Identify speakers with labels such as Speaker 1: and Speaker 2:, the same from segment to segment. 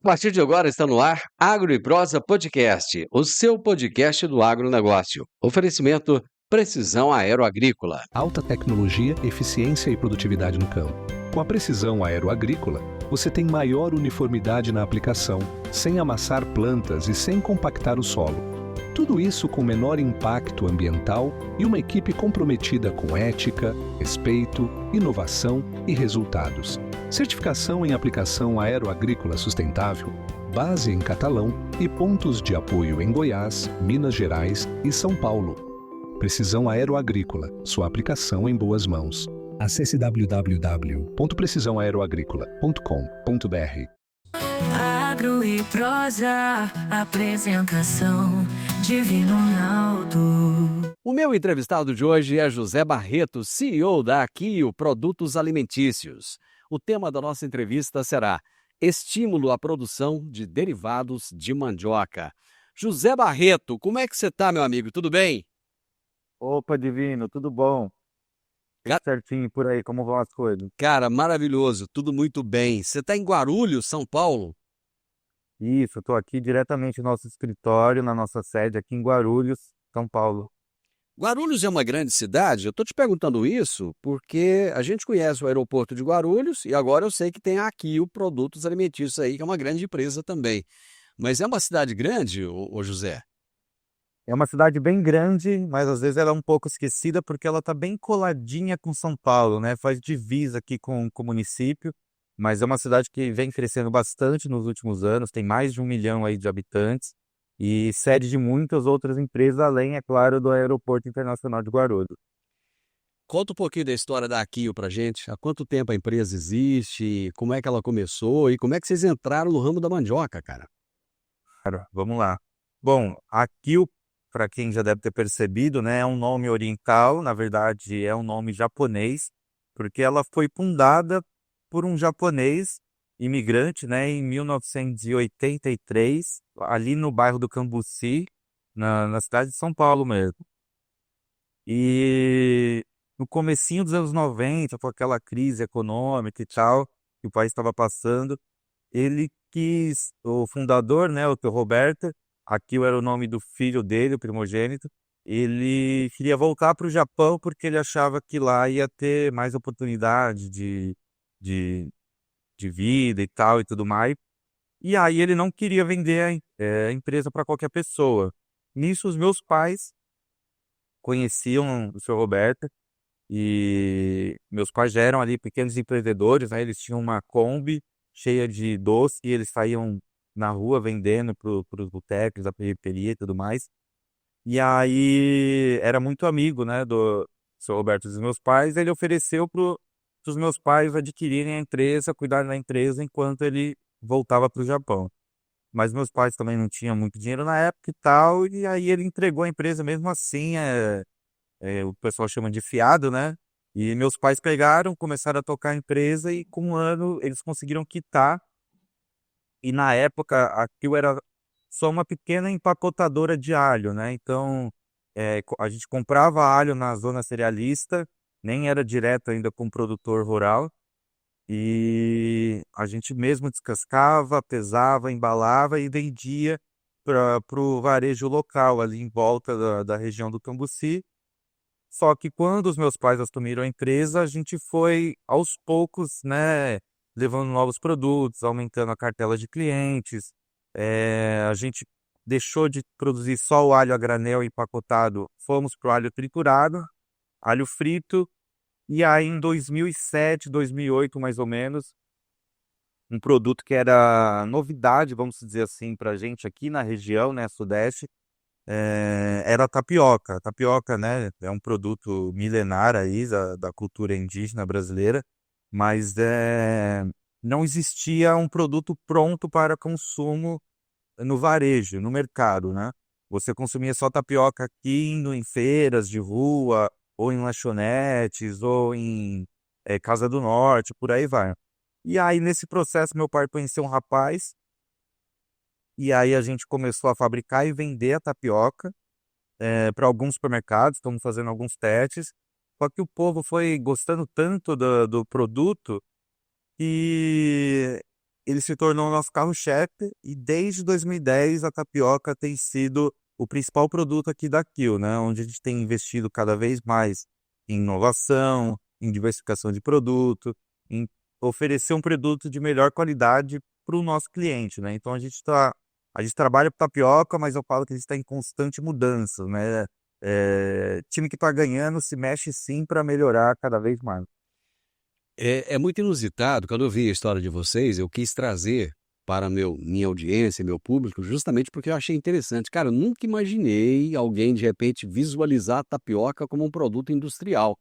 Speaker 1: A partir de agora está no ar Agro e Prosa Podcast, o seu podcast do agronegócio. Oferecimento Precisão Aeroagrícola.
Speaker 2: Alta tecnologia, eficiência e produtividade no campo. Com a precisão aeroagrícola, você tem maior uniformidade na aplicação, sem amassar plantas e sem compactar o solo. Tudo isso com menor impacto ambiental e uma equipe comprometida com ética, respeito, inovação e resultados. Certificação em aplicação aeroagrícola sustentável, base em Catalão e pontos de apoio em Goiás, Minas Gerais e São Paulo. Precisão Aeroagrícola, sua aplicação em boas mãos. Acesse www.precisãoaeroagrícola.com.br.
Speaker 3: Agro e Prosa, apresentação Divino Ronaldo.
Speaker 1: O meu entrevistado de hoje é José Barreto, CEO da Aquio Produtos Alimentícios. O tema da nossa entrevista será Estímulo à produção de derivados de mandioca. José Barreto, como é que você está, meu amigo? Tudo bem?
Speaker 4: Opa, Divino, tudo bom? Tudo
Speaker 1: Ca-
Speaker 4: certinho por aí, como vão as coisas?
Speaker 1: Cara, maravilhoso, tudo muito bem. Você está em Guarulhos, São Paulo?
Speaker 4: Isso, eu tô aqui diretamente no nosso escritório, na nossa sede aqui em Guarulhos, São Paulo.
Speaker 1: Guarulhos é uma grande cidade? Eu estou te perguntando isso porque a gente conhece o aeroporto de Guarulhos e agora eu sei que tem a Aquio Produtos Alimentícios aí, que é uma grande empresa também. Mas é uma cidade grande, ô José?
Speaker 4: É uma cidade bem grande, mas às vezes ela é um pouco esquecida porque ela tá bem coladinha com São Paulo, né? Faz divisa aqui com o município, mas é uma cidade que vem crescendo bastante nos últimos anos, tem mais de 1 milhão aí de habitantes e sede de muitas outras empresas, além, é claro, do Aeroporto Internacional de Guarulhos.
Speaker 1: Conta um pouquinho da história da Aquio pra gente. Há quanto tempo a empresa existe? Como é que ela começou? E como é que vocês entraram no ramo da mandioca, cara?
Speaker 4: Claro, vamos lá. Bom, Akio, para quem já deve ter percebido, né, é um nome oriental, na verdade é um nome japonês, porque ela foi fundada por um japonês imigrante, né, em 1983, ali no bairro do Cambuci, na cidade de São Paulo mesmo. E no comecinho dos anos 90, com aquela crise econômica e tal, que o país estava passando, ele quis, o fundador, né, o tio Roberto, aquilo era o nome do filho dele, o primogênito, ele queria voltar para o Japão porque ele achava que lá ia ter mais oportunidade de, de vida e tal e tudo mais. E aí ele não queria vender a empresa para qualquer pessoa. Nisso, os meus pais conheciam o senhor Roberto e meus pais já eram ali pequenos empreendedores, né? Eles tinham uma Kombi cheia de doce e eles saíam na rua vendendo para os botecos da periferia e tudo mais. E aí era muito amigo, né, do seu Roberto dos meus pais. Ele ofereceu para os meus pais adquirirem a empresa, cuidarem da empresa enquanto ele voltava para o Japão. Mas meus pais também não tinham muito dinheiro na época e tal, e aí ele entregou a empresa mesmo assim, o pessoal chama de fiado, né? E meus pais pegaram, começaram a tocar a empresa e com 1 ano eles conseguiram quitar. E na época aquilo era só uma pequena empacotadora de alho, né? Então a gente comprava alho na zona cerealista, nem era direto ainda com o produtor rural. E a gente mesmo descascava, pesava, embalava e vendia para o varejo local ali em volta da região do Cambuci. Só que quando os meus pais assumiram a empresa, a gente foi aos poucos, né, levando novos produtos, aumentando a cartela de clientes. A gente deixou de produzir só o alho a granel empacotado, fomos para o alho triturado, alho frito. E aí em 2007, 2008 mais ou menos, um produto que era novidade, vamos dizer assim, para a gente aqui na região, né, Sudeste, era a tapioca. A tapioca, né, é um produto milenar aí da cultura indígena brasileira, mas não existia um produto pronto para consumo no varejo, no mercado, né? Você consumia só tapioca aqui indo em feiras de rua, ou em lanchonetes, ou em Casa do Norte, por aí vai. E aí, nesse processo, meu pai conheceu um rapaz, e aí a gente começou a fabricar e vender a tapioca para alguns supermercados, estamos fazendo alguns testes. Só que o povo foi gostando tanto do produto que ele se tornou o nosso carro-chefe e desde 2010 a tapioca tem sido o principal produto aqui da Kill, né? Onde a gente tem investido cada vez mais em inovação, em diversificação de produto, em oferecer um produto de melhor qualidade para o nosso cliente, né? Então a gente trabalha com tapioca, mas eu falo que a gente está em constante mudança, né? Time que está ganhando se mexe sim para melhorar cada vez mais.
Speaker 1: É muito inusitado, quando eu vi a história de vocês, eu quis trazer para minha audiência, meu público, justamente porque eu achei interessante. Cara, eu nunca imaginei alguém, de repente, visualizar a tapioca como um produto industrial,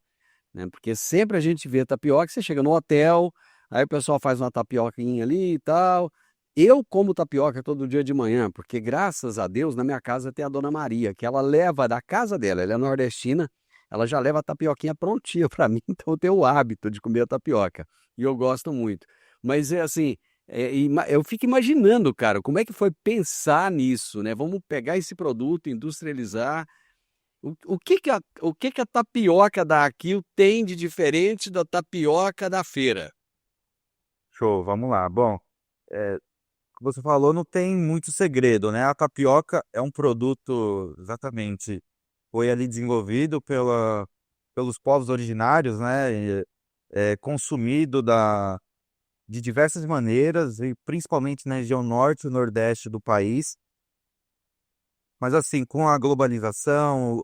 Speaker 1: né? Porque sempre a gente vê tapioca, você chega no hotel, aí o pessoal faz uma tapioquinha ali e tal. Eu como tapioca todo dia de manhã, porque graças a Deus na minha casa tem a Dona Maria, que ela leva da casa dela, ela é nordestina, ela já leva a tapioquinha prontinha para mim, então eu tenho o hábito de comer a tapioca e eu gosto muito. Mas é assim, eu fico imaginando, cara, como é que foi pensar nisso, né? Vamos pegar esse produto, industrializar. O que que a tapioca da Aquil tem de diferente da tapioca da feira?
Speaker 4: Show, vamos lá. Bom, como você falou, não tem muito segredo, né? A tapioca é um produto, exatamente, foi ali desenvolvido pelos povos originários, né? E é consumido de diversas maneiras, e principalmente na região norte e nordeste do país. Mas assim, com a globalização,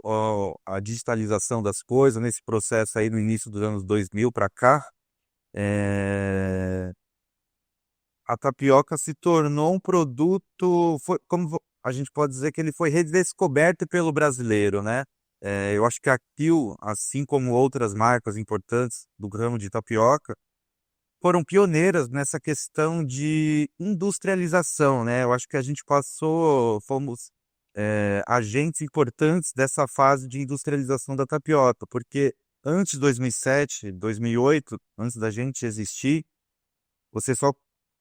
Speaker 4: a digitalização das coisas, nesse processo aí no início dos anos 2000 para cá, a tapioca se tornou um produto, a gente pode dizer que ele foi redescoberto pelo brasileiro, né? Eu acho que a Kill, assim como outras marcas importantes do ramo de tapioca, foram pioneiras nessa questão de industrialização, né? Eu acho que a gente fomos agentes importantes dessa fase de industrialização da tapioca, porque antes de 2007, 2008, antes da gente existir, você só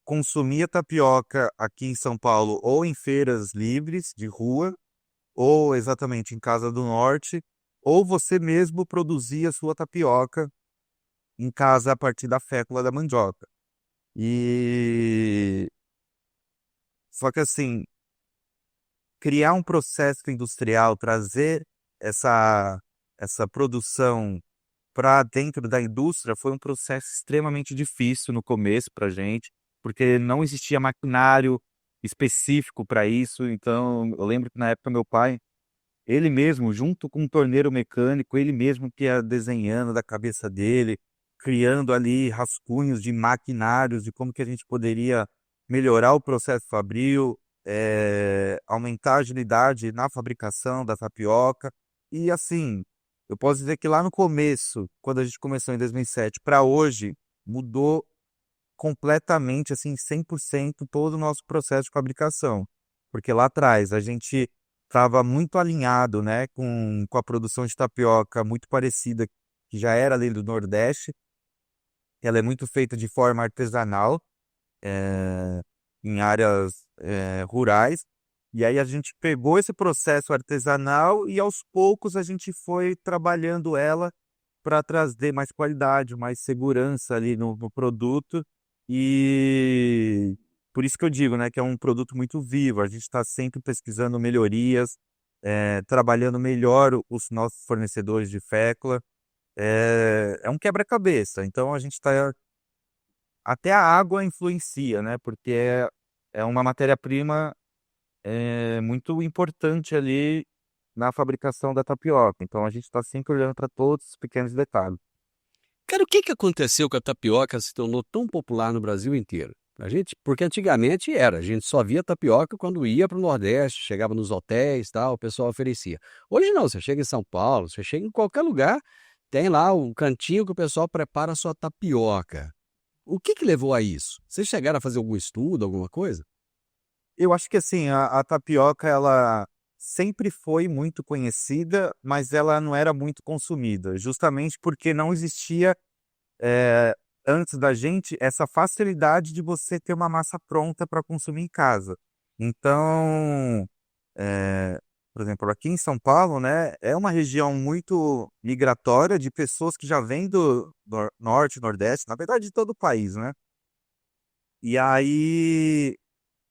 Speaker 4: consumia tapioca aqui em São Paulo ou em feiras livres de rua, ou exatamente em Casa do Norte, ou você mesmo produzia sua tapioca em casa a partir da fécula da mandioca. E só que assim, criar um processo industrial, trazer essa essa produção para dentro da indústria foi um processo extremamente difícil no começo para a gente, porque não existia maquinário específico para isso. Então, eu lembro que na época meu pai, ele mesmo, junto com um torneiro mecânico, ele mesmo que ia desenhando da cabeça dele, criando ali rascunhos de maquinários, de como que a gente poderia melhorar o processo fabril, aumentar a agilidade na fabricação da tapioca. E assim, eu posso dizer que lá no começo, quando a gente começou em 2007, para hoje, mudou completamente, assim, 100% todo o nosso processo de fabricação. Porque lá atrás a gente estava muito alinhado, né, com a produção de tapioca muito parecida, que já era ali do Nordeste. Ela é muito feita de forma artesanal, em áreas rurais. E aí a gente pegou esse processo artesanal e aos poucos a gente foi trabalhando ela para trazer mais qualidade, mais segurança ali no produto. E por isso que eu digo, né, que é um produto muito vivo. A gente está sempre pesquisando melhorias, trabalhando melhor os nossos fornecedores de fécula. É um quebra-cabeça. Então a gente está. Até a água influencia, né? Porque é uma matéria-prima muito importante ali na fabricação da tapioca. Então a gente está sempre olhando para todos os pequenos detalhes.
Speaker 1: Cara, o que que aconteceu que a tapioca se tornou tão popular no Brasil inteiro? Porque antigamente a gente só via tapioca quando ia para o Nordeste, chegava nos hotéis, tal, o pessoal oferecia. Hoje não, você chega em São Paulo, você chega em qualquer lugar, tem lá um cantinho que o pessoal prepara a sua tapioca. O que que levou a isso? Vocês chegaram a fazer algum estudo, alguma coisa?
Speaker 4: Eu acho que assim, a tapioca ela sempre foi muito conhecida, mas ela não era muito consumida, justamente porque não existia eh, antes da gente essa facilidade de você ter uma massa pronta para consumir em casa. Então, eh, por exemplo, aqui em São Paulo, né, é uma região muito migratória de pessoas que já vêm do norte, nordeste, na verdade de todo o país, né? E aí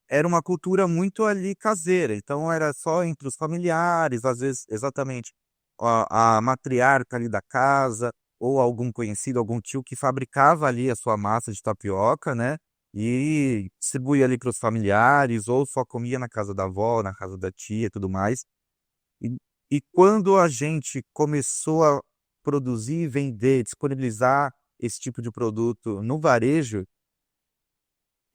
Speaker 4: era uma cultura muito ali caseira, então era só entre os familiares, às vezes exatamente a matriarca ali da casa, ou algum conhecido, algum tio que fabricava ali a sua massa de tapioca, né? E distribuía ali para os familiares, ou só comia na casa da avó, na casa da tia e tudo mais. E, e quando a gente começou a produzir, vender, disponibilizar esse tipo de produto no varejo,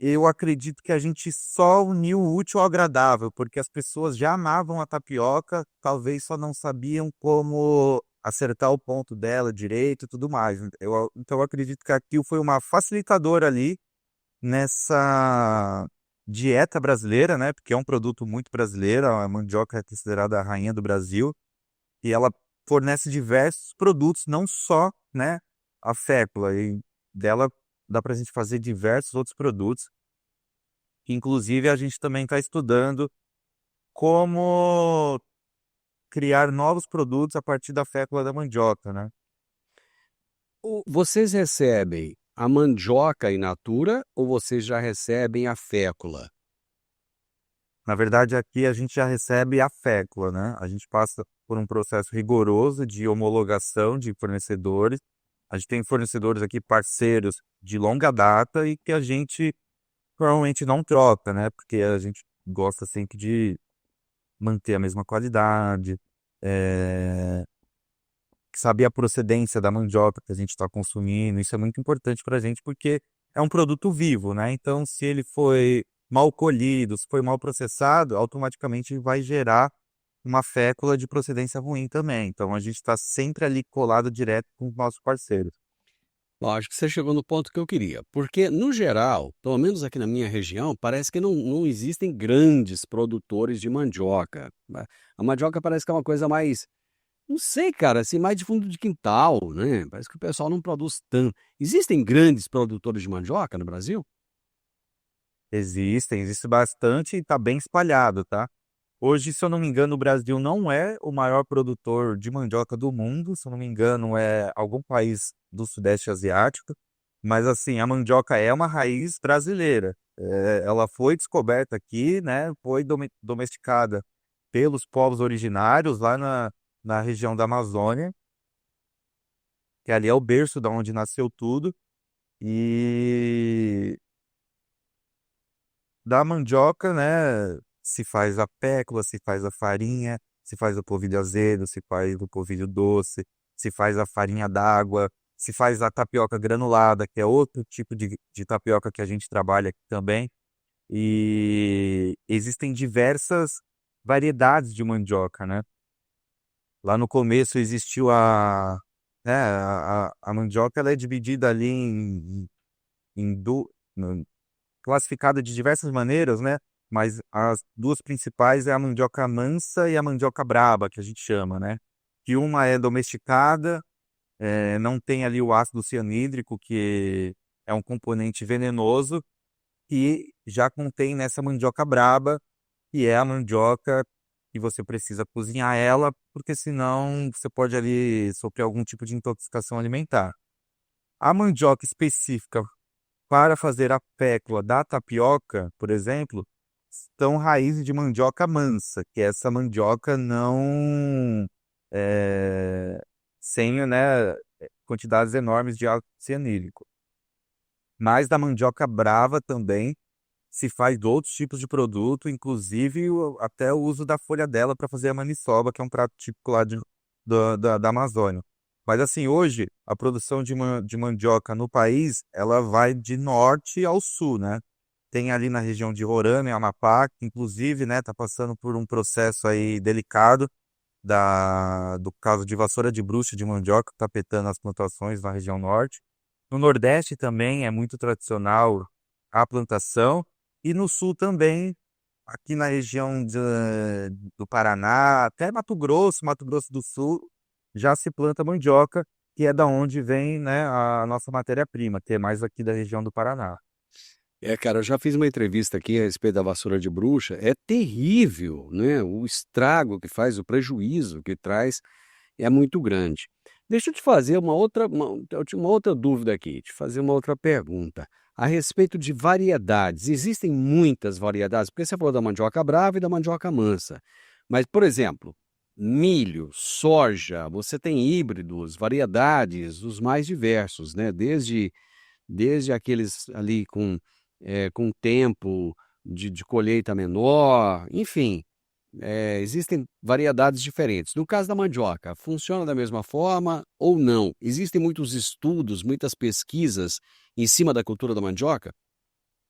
Speaker 4: eu acredito que a gente só uniu o útil ao agradável, porque as pessoas já amavam a tapioca, talvez só não sabiam como acertar o ponto dela direito e tudo mais. Então eu acredito que aquilo foi uma facilitadora ali nessa dieta brasileira, né? Porque é um produto muito brasileiro, a mandioca é considerada a rainha do Brasil, e ela fornece diversos produtos, não só, né, a fécula, e dela dá para a gente fazer diversos outros produtos. Inclusive, a gente também está estudando como criar novos produtos a partir da fécula da mandioca, né?
Speaker 1: Vocês recebem a mandioca in natura ou vocês já recebem a fécula?
Speaker 4: Na verdade, aqui a gente já recebe a fécula, né? A gente passa por um processo rigoroso de homologação de fornecedores. A gente tem fornecedores aqui parceiros de longa data e que a gente provavelmente não troca, né? Porque a gente gosta sempre de manter a mesma qualidade, eh, saber a procedência da mandioca que a gente está consumindo. Isso é muito importante para a gente porque é um produto vivo, né? Então, se ele foi mal colhido, se foi mal processado, automaticamente vai gerar uma fécula de procedência ruim também. Então, a gente está sempre ali colado direto com os nossos parceiros.
Speaker 1: Bom, acho que você chegou no ponto que eu queria, porque, no geral, pelo menos aqui na minha região, parece que não existem grandes produtores de mandioca, né? A mandioca parece que é uma coisa mais, não sei, cara, assim, mais de fundo de quintal, né? Parece que o pessoal não produz tanto. Existem grandes produtores de mandioca no Brasil?
Speaker 4: Existe bastante e está bem espalhado, tá? Hoje, se eu não me engano, o Brasil não é o maior produtor de mandioca do mundo, se eu não me engano, é algum país do Sudeste Asiático, mas assim, a mandioca é uma raiz brasileira. Ela foi descoberta aqui, né? Foi domesticada pelos povos originários lá na região da Amazônia, que ali é o berço da onde nasceu tudo. E da mandioca, né, se faz a pécula, se faz a farinha, se faz o polvilho azedo, se faz o polvilho doce, se faz a farinha d'água, se faz a tapioca granulada, que é outro tipo de tapioca que a gente trabalha aqui também. E existem diversas variedades de mandioca, né? Lá no começo existiu a mandioca, ela é dividida ali em classificada de diversas maneiras, né? Mas as duas principais é a mandioca mansa e a mandioca braba, que a gente chama, né? Que uma é domesticada, não tem ali o ácido cianídrico, que é um componente venenoso, e já contém nessa mandioca braba, que é a mandioca que você precisa cozinhar ela, porque senão você pode ali sofrer algum tipo de intoxicação alimentar. A mandioca específica para fazer a fécula da tapioca, por exemplo, são raízes de mandioca mansa, que é essa mandioca não sem, né, quantidades enormes de ácido cianídrico. Mas da mandioca brava também se faz outros tipos de produto, inclusive até o uso da folha dela para fazer a maniçoba, que é um prato típico lá da Amazônia. Mas assim, hoje, a produção de mandioca no país, ela vai de norte ao sul, né? Tem ali na região de Roraima e Amapá, que inclusive, né, tá passando por um processo aí delicado do caso de vassoura de bruxa de mandioca, tapetando as plantações na região norte. No Nordeste também é muito tradicional a plantação, e no Sul também, aqui na região do Paraná, até Mato Grosso do Sul, já se planta mandioca, que é da onde vem, né, a nossa matéria-prima, que é mais aqui da região do Paraná.
Speaker 1: Cara, eu já fiz uma entrevista aqui a respeito da vassoura de bruxa. É terrível, né? O estrago que faz, o prejuízo que traz é muito grande. Deixa eu te fazer uma outra dúvida aqui, te fazer uma outra pergunta. a respeito de variedades. Existem muitas variedades, porque você falou da mandioca brava e da mandioca mansa. Mas, por exemplo, milho, soja, você tem híbridos, variedades, os mais diversos, né? Desde aqueles ali com tempo de colheita menor, enfim, existem variedades diferentes. No caso da mandioca, funciona da mesma forma ou não? Existem muitos estudos, muitas pesquisas em cima da cultura da mandioca?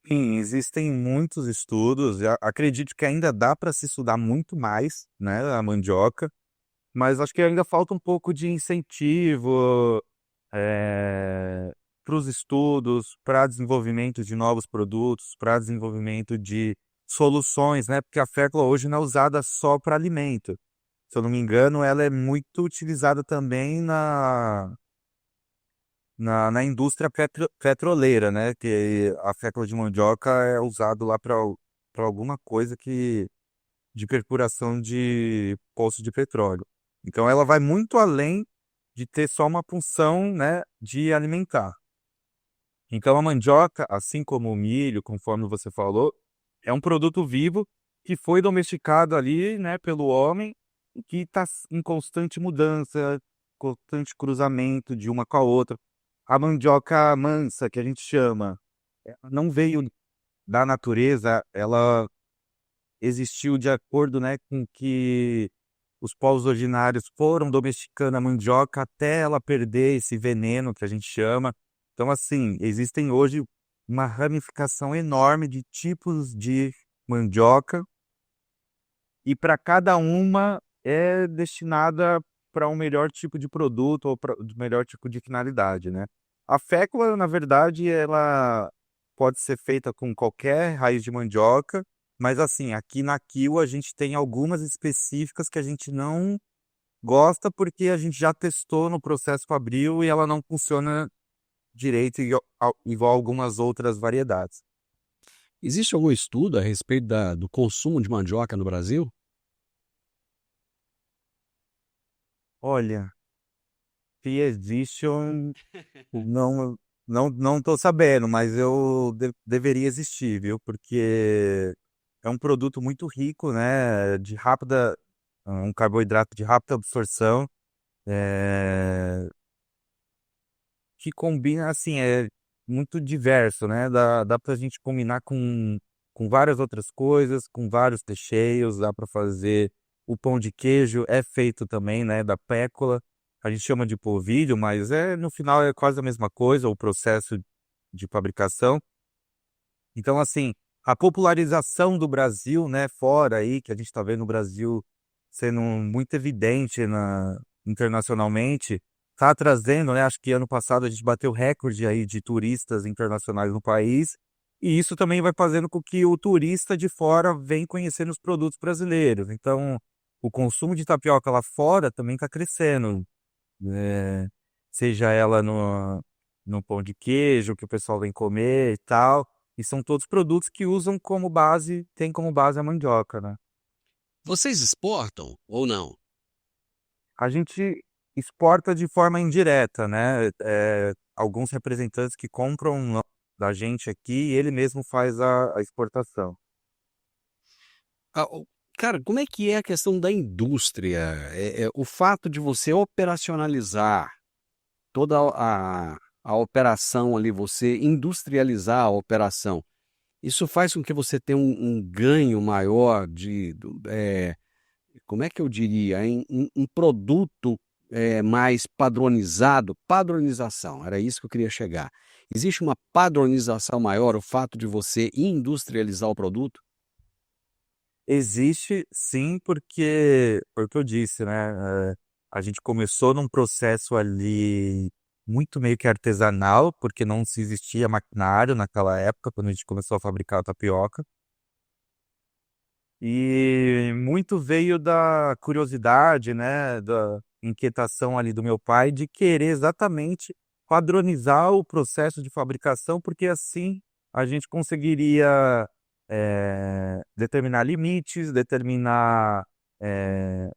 Speaker 4: Sim, existem muitos estudos, acredito que ainda dá para se estudar muito mais, né, a mandioca, mas acho que ainda falta um pouco de incentivo para os estudos, para desenvolvimento de novos produtos, para desenvolvimento de soluções, né? Porque a fécula hoje não é usada só para alimento. Se eu não me engano, ela é muito utilizada também na indústria petroleira, né? Que a fécula de mandioca é usada lá para alguma coisa de perfuração de poço de petróleo. Então ela vai muito além de ter só uma função, né, de alimentar. Então a mandioca, assim como o milho, conforme você falou, é um produto vivo que foi domesticado ali, né, pelo homem, e que está em constante mudança, constante cruzamento de uma com a outra. A mandioca mansa, que a gente chama, ela não veio da natureza, ela existiu de acordo, né, com que os povos originários foram domesticando a mandioca até ela perder esse veneno que a gente chama. Então, assim, existem hoje uma ramificação enorme de tipos de mandioca e para cada uma é destinada para um melhor tipo de produto ou para um melhor tipo de finalidade, né? A fécula, na verdade, ela pode ser feita com qualquer raiz de mandioca, mas assim, aqui na Kill a gente tem algumas específicas que a gente não gosta porque a gente já testou no processo fabril e ela não funciona direito igual algumas outras variedades.
Speaker 1: Existe algum estudo a respeito do consumo de mandioca no Brasil?
Speaker 4: Olha, se existe, eu não tô sabendo, mas eu deveria existir, viu? Porque é um produto muito rico, né? Um carboidrato de rápida absorção, é, que combina, assim, é muito diverso, né? Dá pra gente combinar com várias outras coisas, com vários recheios, dá para fazer o pão de queijo, é feito também, né, da pécula. A gente chama de polvilho, mas no final é quase a mesma coisa, o processo de fabricação. Então, assim, a popularização do Brasil, né, fora aí, que a gente está vendo o Brasil sendo muito evidente internacionalmente, está trazendo, né, acho que ano passado a gente bateu recorde aí de turistas internacionais no país, e isso também vai fazendo com que o turista de fora venha conhecendo os produtos brasileiros. Então, o consumo de tapioca lá fora também está crescendo, né, seja ela no pão de queijo que o pessoal vem comer e tal. E são todos produtos que usam como base, tem como base a mandioca, né?
Speaker 1: Vocês exportam ou não?
Speaker 4: A gente exporta de forma indireta, né? Alguns representantes que compram da gente aqui, ele mesmo faz a exportação.
Speaker 1: Cara, como é que é a questão da indústria? O fato de você operacionalizar toda a operação ali, você industrializar a operação, isso faz com que você tenha um ganho maior como é que eu diria, um produto mais padronizado, padronização, era isso que eu queria chegar. Existe uma padronização maior, o fato de você industrializar o produto?
Speaker 4: Existe sim, porque eu disse, né? A gente começou num processo ali muito meio que artesanal, porque não se existia maquinário naquela época, quando a gente começou a fabricar a tapioca. E muito veio da curiosidade, né, da inquietação ali do meu pai de querer exatamente padronizar o processo de fabricação, porque assim a gente conseguiria determinar limites, determinar eh,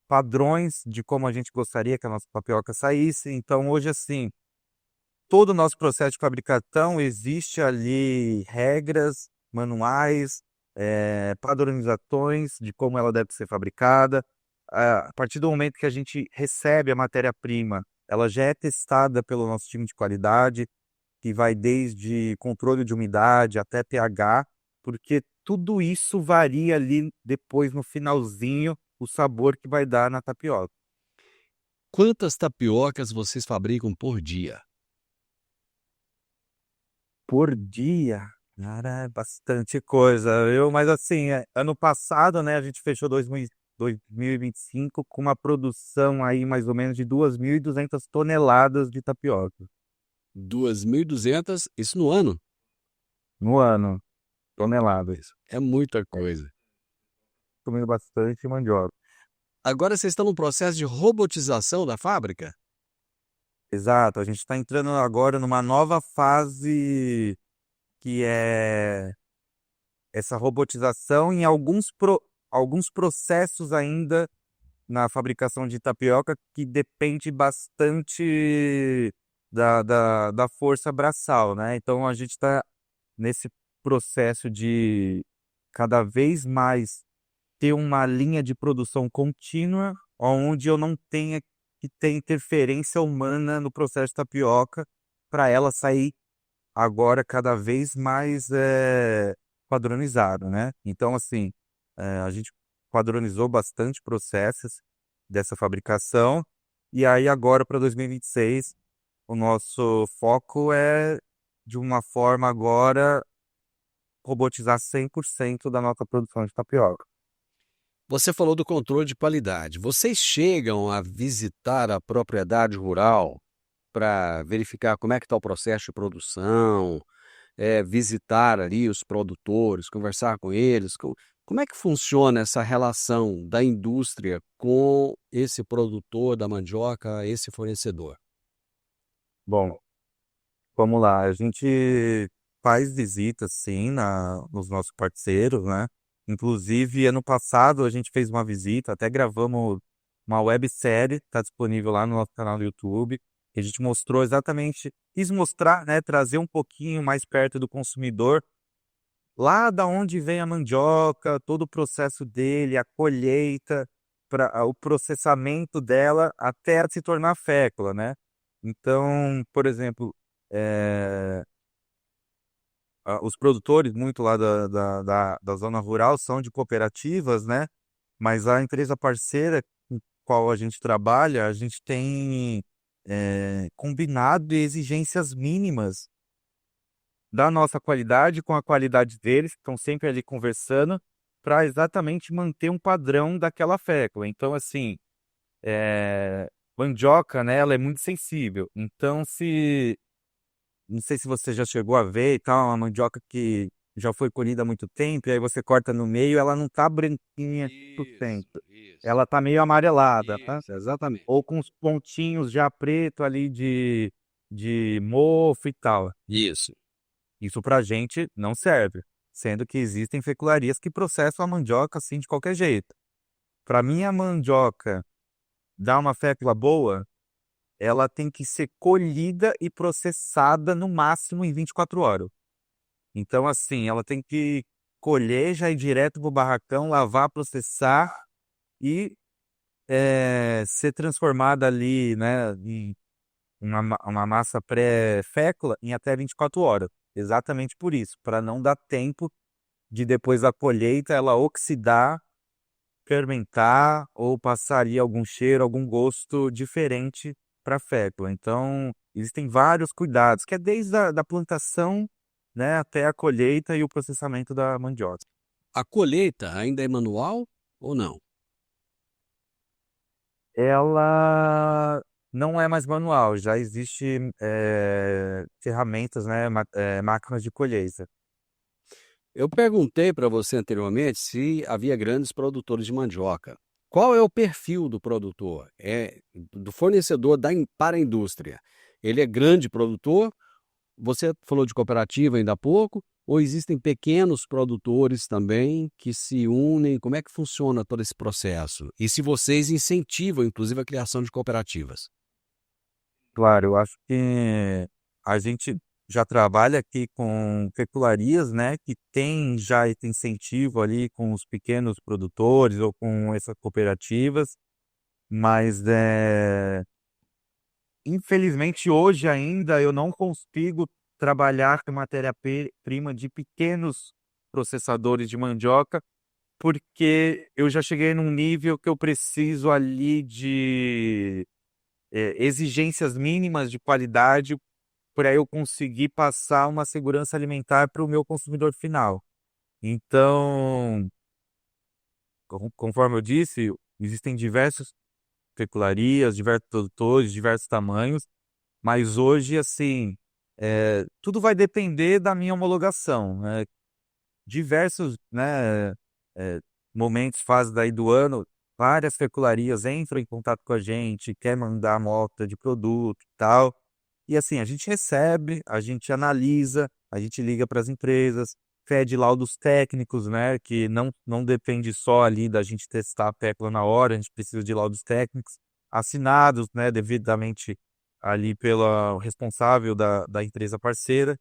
Speaker 4: padrões de como a gente gostaria que a nossa tapioca saísse. Então hoje assim todo o nosso processo de fabricação existe ali regras, manuais, padronizações de como ela deve ser fabricada. A partir do momento que a gente recebe a matéria-prima, ela já é testada pelo nosso time de qualidade, que vai desde controle de umidade até pH, porque tudo isso varia ali depois no finalzinho o sabor que vai dar na tapioca.
Speaker 1: Quantas tapiocas vocês fabricam por dia?
Speaker 4: Por dia, cara, é bastante coisa, viu? Mas assim, ano passado, né, a gente fechou 2025 com uma produção aí mais ou menos de 2.200 toneladas de tapioca
Speaker 1: 2.200, isso no ano?
Speaker 4: no ano, toneladas.
Speaker 1: É muita coisa.
Speaker 4: Comendo bastante mandioca.
Speaker 1: Agora vocês estão no processo de robotização da fábrica?
Speaker 4: Exato, a gente está entrando agora numa nova fase que é essa robotização em alguns processos ainda na fabricação de tapioca que depende bastante da força braçal, né? Então a gente está nesse processo de cada vez mais ter uma linha de produção contínua, onde eu não tenha que ter interferência humana no processo de tapioca para ela sair agora cada vez mais padronizada, né? Então, assim, a gente padronizou bastante processos dessa fabricação e aí agora para 2026 o nosso foco é de uma forma agora robotizar 100% da nossa produção de tapioca.
Speaker 1: Você falou do controle de qualidade. Vocês chegam a visitar a propriedade rural para verificar como é que está o processo de produção, visitar ali os produtores, conversar com eles? Como é que funciona essa relação da indústria com esse produtor da mandioca, esse fornecedor?
Speaker 4: Bom, vamos lá, a gente faz visitas sim nos nossos parceiros, né? Inclusive, ano passado a gente fez uma visita, até gravamos uma websérie, está disponível lá no nosso canal do YouTube. A gente mostrou exatamente, quis mostrar, né, trazer um pouquinho mais perto do consumidor, lá da onde vem a mandioca, todo o processo dele, a colheita, o processamento dela até se tornar fécula, né? Então, por exemplo, os produtores, muito lá da zona rural, são de cooperativas, né? Mas a empresa parceira com a qual a gente trabalha, a gente tem combinado exigências mínimas da nossa qualidade com a qualidade deles, que estão sempre ali conversando, para exatamente manter um padrão daquela fécula. Então, assim, mandioca, né, ela é muito sensível. Então, não sei se você já chegou a ver e tal, uma mandioca que já foi colhida há muito tempo, e aí você corta no meio, ela não tá branquinha 100%.
Speaker 1: Isso,
Speaker 4: Ela tá meio amarelada, tá?
Speaker 1: isso, exatamente.
Speaker 4: Ou com os pontinhos já preto ali de mofo e tal.
Speaker 1: Isso.
Speaker 4: Isso pra gente não serve, sendo que existem fecularias que processam a mandioca assim de qualquer jeito. Para mim, a mandioca dar uma fécula boa, ela tem que ser colhida e processada no máximo em 24 horas. Então, assim, ela tem que colher, já ir direto pro barracão, lavar, processar e ser transformada ali, né, em uma massa pré-fécula em até 24 horas. Exatamente por isso, para não dar tempo de depois da colheita ela oxidar, fermentar ou passaria algum cheiro, algum gosto diferente para a fécula. Então, existem vários cuidados, que é desde a da plantação, né, até a colheita e o processamento da mandioca.
Speaker 1: A colheita ainda é manual ou não?
Speaker 4: Ela não é mais manual, já existe ferramentas, né, máquinas de colheita.
Speaker 1: Eu perguntei para você anteriormente se havia grandes produtores de mandioca. Qual é o perfil do produtor? Do fornecedor para a indústria. Ele é grande produtor? Você falou de cooperativa ainda há pouco? Ou existem pequenos produtores também que se unem? Como é que funciona todo esse processo? E se vocês incentivam, inclusive, a criação de cooperativas?
Speaker 4: Claro, eu acho que a gente já trabalha aqui com pecularias, né, que tem já esse incentivo ali com os pequenos produtores ou com essas cooperativas, mas infelizmente hoje ainda eu não consigo trabalhar com matéria-prima de pequenos processadores de mandioca, porque eu já cheguei num nível que eu preciso ali de exigências mínimas de qualidade para eu conseguir passar uma segurança alimentar para o meu consumidor final. Então, conforme eu disse, existem diversas pecularias, diversos produtores, diversos tamanhos, mas hoje, assim, tudo vai depender da minha homologação, né? Diversos, né, eh, momentos, fases daí do ano, várias pecularias entram em contato com a gente, quer mandar amostra de produto e tal. E assim, a gente recebe, a gente analisa, a gente liga para as empresas, pede laudos técnicos, né, que não depende só ali da gente testar a pécula na hora, a gente precisa de laudos técnicos assinados, né, devidamente ali pelo responsável da empresa parceira,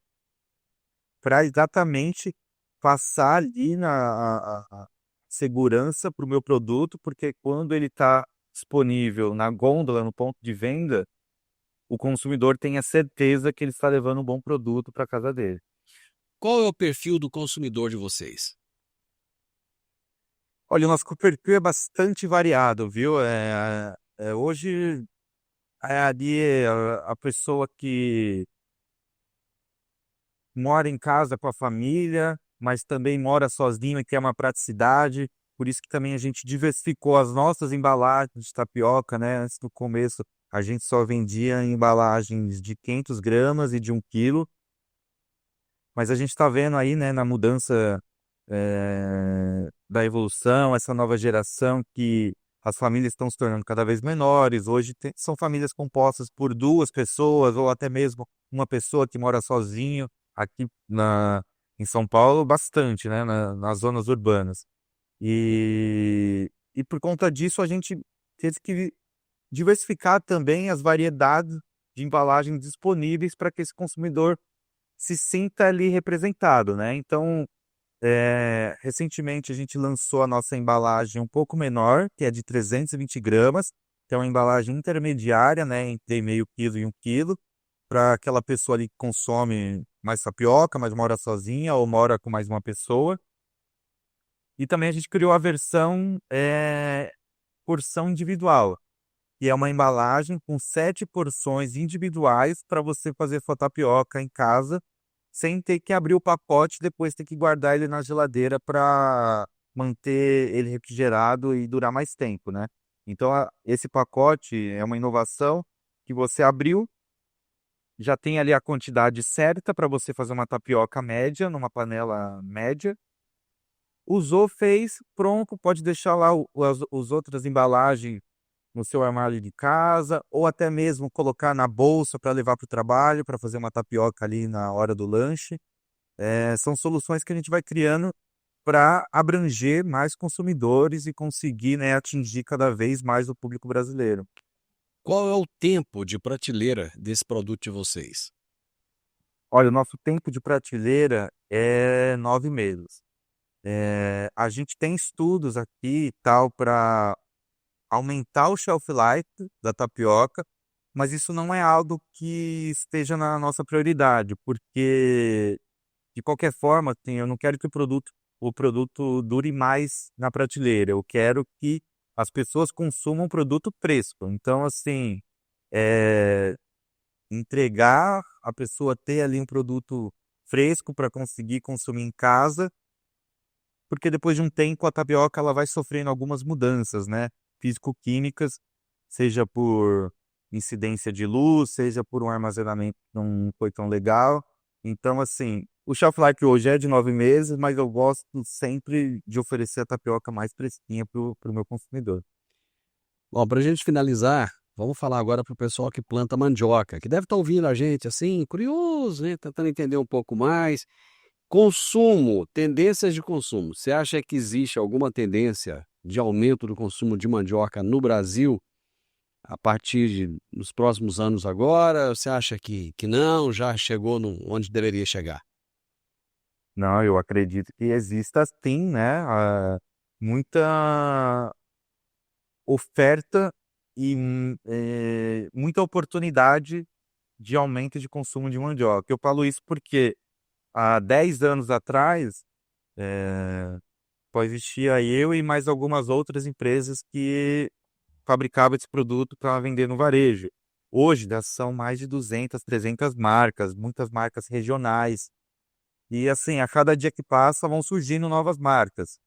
Speaker 4: para exatamente passar ali a segurança para o meu produto, porque quando ele está disponível na gôndola, no ponto de venda, o consumidor tem a certeza que ele está levando um bom produto para casa dele.
Speaker 1: Qual é o perfil do consumidor de vocês?
Speaker 4: Olha, o nosso perfil é bastante variado, viu? Hoje é ali a pessoa que mora em casa com a família, mas também mora sozinho e quer uma praticidade. Por isso que também a gente diversificou as nossas embalagens de tapioca, né? Antes, no começo, a gente só vendia embalagens de 500 gramas e de 1 quilo, mas a gente está vendo aí, né, na mudança da evolução, essa nova geração que as famílias estão se tornando cada vez menores. Hoje são famílias compostas por 2 pessoas ou até mesmo uma pessoa que mora sozinho aqui em São Paulo, bastante, né, nas zonas urbanas. E por conta disso a gente teve que diversificar também as variedades de embalagens disponíveis para que esse consumidor se sinta ali representado, né? Então, recentemente a gente lançou a nossa embalagem um pouco menor, que é de 320 gramas, que é uma embalagem intermediária, né, entre meio quilo e 1 quilo, para aquela pessoa ali que consome mais tapioca, mas mora sozinha ou mora com mais uma pessoa. E também a gente criou a versão porção individual, que é uma embalagem com 7 porções individuais para você fazer sua tapioca em casa, sem ter que abrir o pacote e depois ter que guardar ele na geladeira para manter ele refrigerado e durar mais tempo, né? Então, esse pacote é uma inovação que você abriu, já tem ali a quantidade certa para você fazer uma tapioca média, numa panela média. Usou, fez, pronto, pode deixar lá as outras embalagens no seu armário de casa, ou até mesmo colocar na bolsa para levar para o trabalho, para fazer uma tapioca ali na hora do lanche. São soluções que a gente vai criando para abranger mais consumidores e conseguir, né, atingir cada vez mais o público brasileiro.
Speaker 1: Qual é o tempo de prateleira desse produto de vocês?
Speaker 4: Olha, o nosso tempo de prateleira é 9 meses. A gente tem estudos aqui e tal para aumentar o shelf life da tapioca, mas isso não é algo que esteja na nossa prioridade, porque de qualquer forma, assim, eu não quero que o produto dure mais na prateleira. Eu quero que as pessoas consumam o produto fresco. Então, assim, entregar a pessoa ter ali um produto fresco para conseguir consumir em casa, porque depois de um tempo a tapioca ela vai sofrendo algumas mudanças, né? Físico-químicas, seja por incidência de luz, seja por um armazenamento que não foi tão legal. Então, assim, o shelf life hoje é de 9 meses, mas eu gosto sempre de oferecer a tapioca mais fresquinha para o meu consumidor.
Speaker 1: Bom, para a gente finalizar, vamos falar agora para o pessoal que planta mandioca, que deve estar ouvindo a gente assim, curioso, né? Tentando entender um pouco mais. Consumo, tendências de consumo. Você acha que existe alguma tendência de aumento do consumo de mandioca no Brasil? a partir nos próximos anos agora? Você acha que não, já chegou onde deveria chegar?
Speaker 4: Não, eu acredito que exista sim, né, muita oferta e muita oportunidade de aumento de consumo de mandioca. Eu falo isso porque há 10 anos atrás, só existia eu e mais algumas outras empresas que fabricavam esse produto para vender no varejo. Hoje, já são mais de 200, 300 marcas, muitas marcas regionais. E assim, a cada dia que passa vão surgindo novas marcas.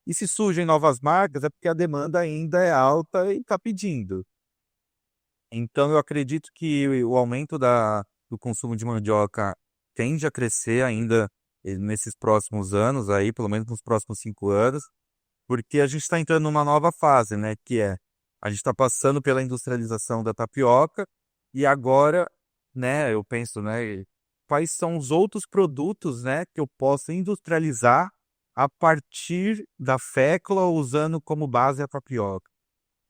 Speaker 4: E se surgem novas marcas é porque a demanda ainda é alta e está pedindo. Então eu acredito que o aumento do consumo de mandioca tende a crescer ainda nesses próximos anos, aí, pelo menos nos próximos 5 anos, porque a gente está entrando numa nova fase, né? Que é, a gente está passando pela industrialização da tapioca e agora, né, eu penso, né, quais são os outros produtos, né, que eu posso industrializar a partir da fécula, usando como base a tapioca.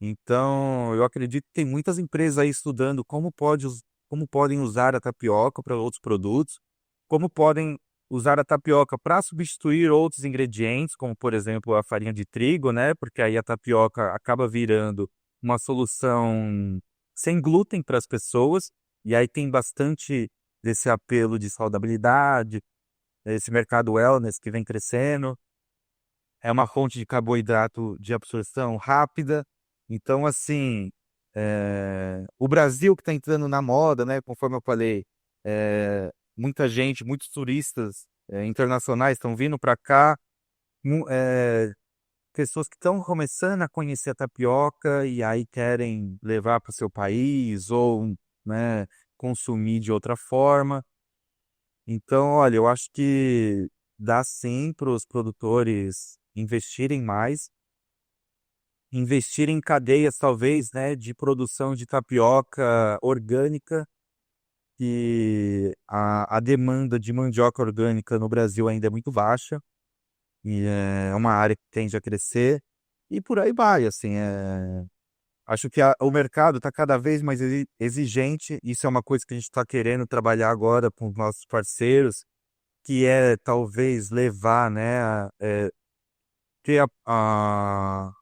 Speaker 4: Então, eu acredito que tem muitas empresas aí estudando como podem usar a tapioca para outros produtos, como podem usar a tapioca para substituir outros ingredientes, como, por exemplo, a farinha de trigo, né? Porque aí a tapioca acaba virando uma solução sem glúten para as pessoas, e aí tem bastante desse apelo de saudabilidade, esse mercado wellness que vem crescendo. É uma fonte de carboidrato de absorção rápida. Então, assim, o Brasil que está entrando na moda, né? Conforme eu falei, muita gente, muitos turistas internacionais estão vindo para cá, pessoas que estão começando a conhecer a tapioca e aí querem levar para o seu país ou, né, consumir de outra forma. Então, olha, eu acho que dá sim para os produtores investirem mais, investir em cadeias, talvez, né, de produção de tapioca orgânica, que a demanda de mandioca orgânica no Brasil ainda é muito baixa, e é uma área que tende a crescer, e por aí vai, assim, acho que o mercado está cada vez mais exigente, isso é uma coisa que a gente está querendo trabalhar agora com os nossos parceiros, que é talvez levar, né, ter a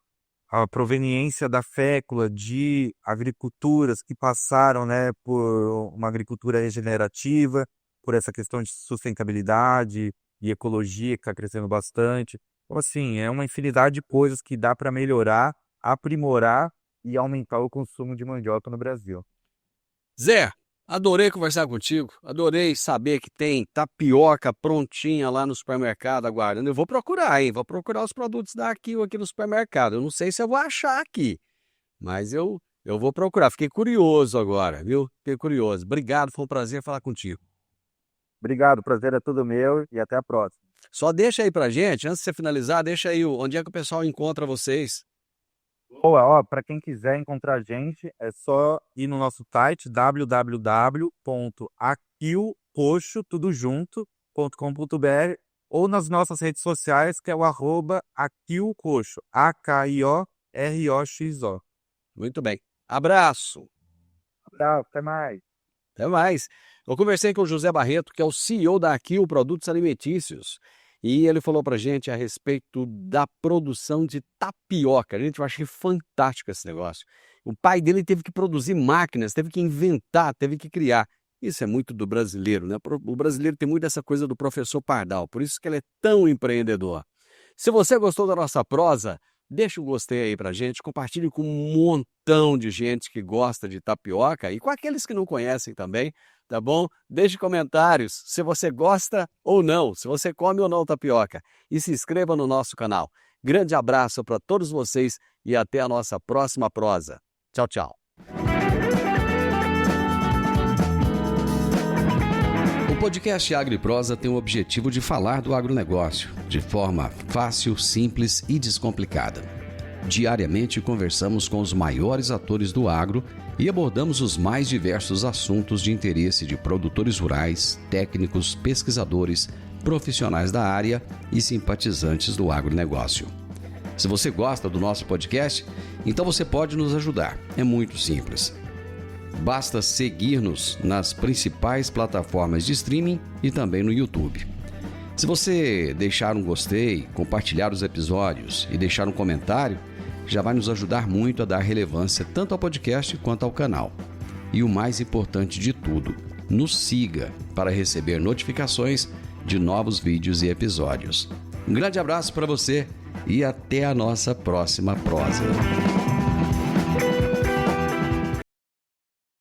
Speaker 4: proveniência da fécula de agriculturas que passaram, né, por uma agricultura regenerativa, por essa questão de sustentabilidade e ecologia que está crescendo bastante. Então, assim, é uma infinidade de coisas que dá para melhorar, aprimorar e aumentar o consumo de mandioca no Brasil.
Speaker 1: Zé, adorei conversar contigo, adorei saber que tem tapioca prontinha lá no supermercado aguardando. Eu vou procurar, hein? Vou procurar os produtos da Akio aqui no supermercado. Eu não sei se eu vou achar aqui, mas eu vou procurar. Fiquei curioso agora, viu? Fiquei curioso. Obrigado, foi um prazer falar contigo.
Speaker 4: Obrigado, o prazer é todo meu e até a próxima.
Speaker 1: Só deixa aí pra gente, antes de você finalizar, deixa aí onde é que o pessoal encontra vocês.
Speaker 4: Boa, para quem quiser encontrar a gente, é só ir no nosso site www.akioroxo.com.br ou nas nossas redes sociais, que é o @akioroxo, AKIOROXO.
Speaker 1: Muito bem. Abraço.
Speaker 4: Abraço, até mais.
Speaker 1: Até mais. Eu conversei com o José Barreto, que é o CEO da Akio Produtos Alimentícios, e ele falou pra gente a respeito da produção de tapioca. Gente, eu achei fantástico esse negócio. O pai dele teve que produzir máquinas, teve que inventar, teve que criar. Isso é muito do brasileiro, né? O brasileiro tem muito essa coisa do professor Pardal, por isso que ele é tão empreendedor. Se você gostou da nossa prosa, deixa um gostei aí pra gente, compartilhe com um montão de gente que gosta de tapioca e com aqueles que não conhecem também, tá bom? Deixe comentários se você gosta ou não, se você come ou não tapioca, e se inscreva no nosso canal. Grande abraço para todos vocês e até a nossa próxima prosa. Tchau, tchau. O podcast Agro e Prosa tem o objetivo de falar do agronegócio de forma fácil, simples e descomplicada. Diariamente conversamos com os maiores atores do agro e abordamos os mais diversos assuntos de interesse de produtores rurais, técnicos, pesquisadores, profissionais da área e simpatizantes do agronegócio. Se você gosta do nosso podcast, então você pode nos ajudar. É muito simples. Basta seguir-nos nas principais plataformas de streaming e também no YouTube. Se você deixar um gostei, compartilhar os episódios e deixar um comentário, já vai nos ajudar muito a dar relevância tanto ao podcast quanto ao canal. E o mais importante de tudo, nos siga para receber notificações de novos vídeos e episódios. Um grande abraço para você e até a nossa próxima prosa.